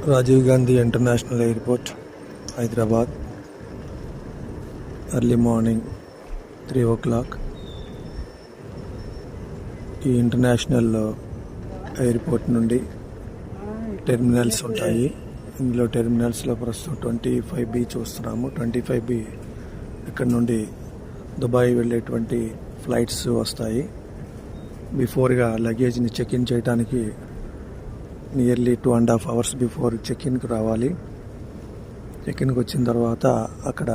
Rajiv Gandhi international airport, Hyderabad. Early morning 3 o'clock. ఈ international airport నుండి terminals ఉంటాయి. ఇందులో టెర్మినల్స్లో ప్రస్తుతం 25B చూస్తున్నాము. 25B ఇక్కడ నుండి దుబాయ్ వెళ్ళేటువంటి ఫ్లైట్స్ వస్తాయి. బిఫోర్గా లగేజ్ని చెక్-ఇన్ చేయడానికి నియర్లీ 2.5 hours బిఫోర్ చెక్-ఇన్కి రావాలి. చెక్-ఇన్కి వచ్చిన తర్వాత అక్కడ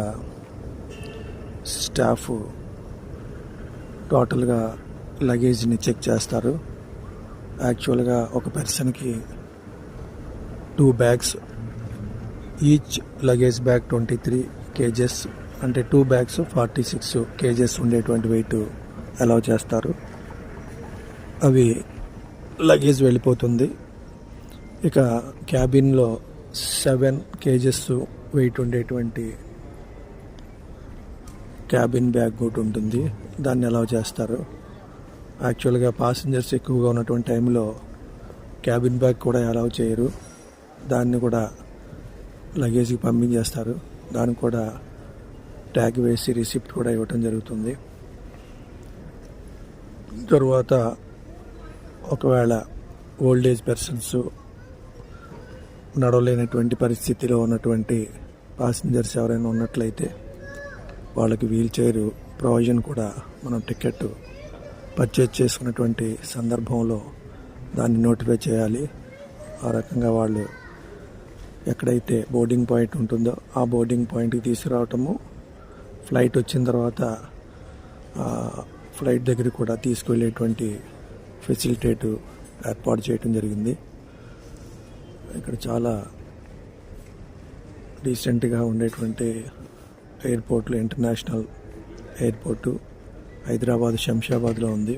స్టాఫ్ టోటల్గా లగేజ్ని చెక్ చేస్తారు. యాక్చువల్గా ఒక పర్సన్కి 2 bags, each luggage bag 23 kgs, అంటే 2 bags 46 kgs ఉండేటువంటి వెయిట్ అలౌ చేస్తారు. అవి లగేజ్ వెళ్ళిపోతుంది. ఇక క్యాబిన్లో 7 kgs వెయిట్ ఉండేటువంటి క్యాబిన్ బ్యాగ్ ఒకటి ఉంటుంది, దాన్ని అలౌ చేస్తారు. యాక్చువల్గా పాసింజర్స్ ఎక్కువగా ఉన్నటువంటి టైంలో క్యాబిన్ బ్యాగ్ కూడా అలౌ చేయరు. దాన్ని కూడా లగేజ్కి పంపించేస్తారు. దానికి కూడా ట్యాగ్ వేసి రిసిప్ట్ కూడా ఇవ్వటం జరుగుతుంది. తరువాత ఒకవేళ ఓల్డ్ ఏజ్ పర్సన్స్, నడవలేనటువంటి పరిస్థితిలో ఉన్నటువంటి పాసింజర్స్ ఎవరైనా ఉన్నట్లయితే వాళ్ళకి వీల్ చైర్ ప్రొవిజన్ కూడా మనం టికెట్ పర్చేజ్ చేసుకున్నటువంటి సందర్భంలో దాన్ని నోటిఫై చేయాలి. ఆ రకంగా వాళ్ళు ఎక్కడైతే బోర్డింగ్ పాయింట్ ఉంటుందో ఆ బోర్డింగ్ పాయింట్కి తీసుకురావటము, ఫ్లైట్ వచ్చిన తర్వాత ఫ్లైట్ దగ్గర కూడా తీసుకువెళ్ళేటువంటి ఫెసిలిటేట్ ఏర్పాటు చేయడం జరిగింది. ఇక్కడ చాలా రీసెంట్గా ఉండేటువంటి ఎయిర్పోర్ట్లు, ఇంటర్నేషనల్ ఎయిర్పోర్టు హైదరాబాద్ శంషాబాద్లో ఉంది.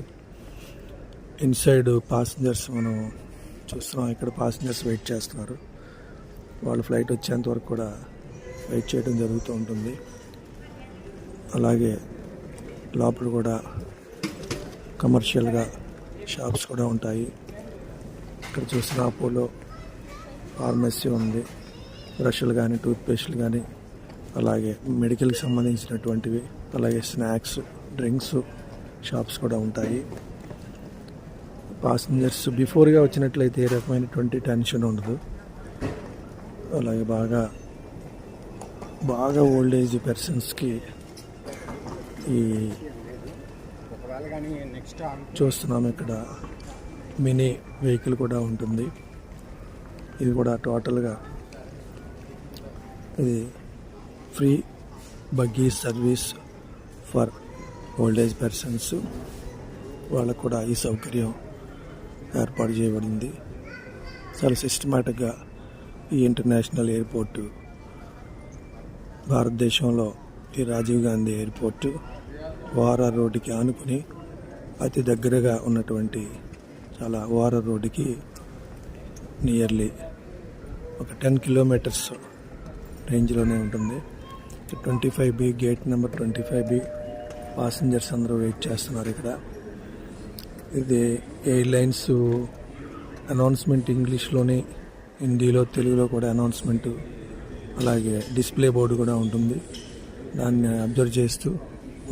ఇన్సైడ్ పాసింజర్స్ మనం చూస్తున్నాం. ఇక్కడ పాసింజర్స్ వెయిట్ చేస్తున్నారు. వాళ్ళ ఫ్లైట్ వచ్చేంత వరకు కూడా వెయిట్ చేయడం జరుగుతూ ఉంటుంది. అలాగే లోపల కూడా కమర్షియల్గా షాప్స్ కూడా ఉంటాయి. ఇక్కడ చూసిన అపోలో ఫార్మసీ ఉంది. బ్రష్లు కానీ, టూత్పేస్ట్లు కానీ, అలాగే మెడికల్కి సంబంధించినటువంటివి, అలాగే స్నాక్స్, డ్రింక్స్ షాప్స్ కూడా ఉంటాయి. పాసింజర్స్ బిఫోర్గా వచ్చినట్లయితే ఏ రకమైనటువంటి టెన్షన్ ఉండదు. అలాగే బాగా ఓల్డ్ ఏజ్ పర్సన్స్కి ఈ చూస్తున్నాము ఇక్కడ మినీ వెహికల్ కూడా ఉంటుంది. ఇది కూడా టోటల్గా ఇది free buggy service for old age persons. వాళ్ళకు కూడా ఈ సౌకర్యం ఏర్పాటు చేయబడింది. చాలా సిస్టమేటిక్గా ఈ ఇంటర్నేషనల్ ఎయిర్పోర్టు భారతదేశంలో ఈ రాజీవ్ గాంధీ ఎయిర్పోర్టు ఓఆర్ఆర్ రోడ్డుకి ఆనుకుని అతి దగ్గరగా ఉన్నటువంటి చాలా ఓఆర్ఆర్ రోడ్డుకి నియర్లీ ఒక 10 kilometers రేంజ్లోనే ఉంటుంది. 25B gate number 25B passengers అందరూ వెయిట్ చేస్తున్నారు ఇక్కడ. ఇది ఎయిర్లైన్స్ అనౌన్స్మెంట్ ఇంగ్లీష్లోని, హిందీలో, తెలుగులో కూడా అనౌన్స్మెంటు, అలాగే డిస్ప్లే బోర్డు కూడా ఉంటుంది. దాన్ని అబ్జర్వ్ చేస్తూ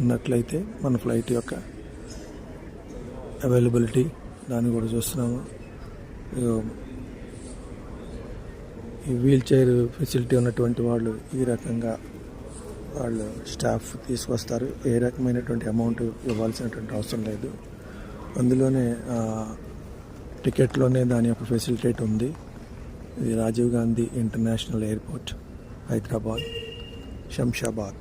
ఉన్నట్లయితే మన ఫ్లైట్ యొక్క అవైలబిలిటీ దాన్ని కూడా చూస్తున్నాము. ఈ వీల్ చైర్ ఫెసిలిటీ ఉన్నటువంటి వాళ్ళు ఈ రకంగా వాళ్ళు స్టాఫ్ తీసుకొస్తారు. ఏ రకమైనటువంటి అమౌంట్ ఇవ్వాల్సినటువంటి అవసరం లేదు. అందులోనే టికెట్లోనే దాని యొక్క ఫెసిలిటేట్ ఉంది. ఇది రాజీవ్ గాంధీ ఇంటర్నేషనల్ ఎయిర్పోర్ట్, హైదరాబాద్, శంషాబాద్.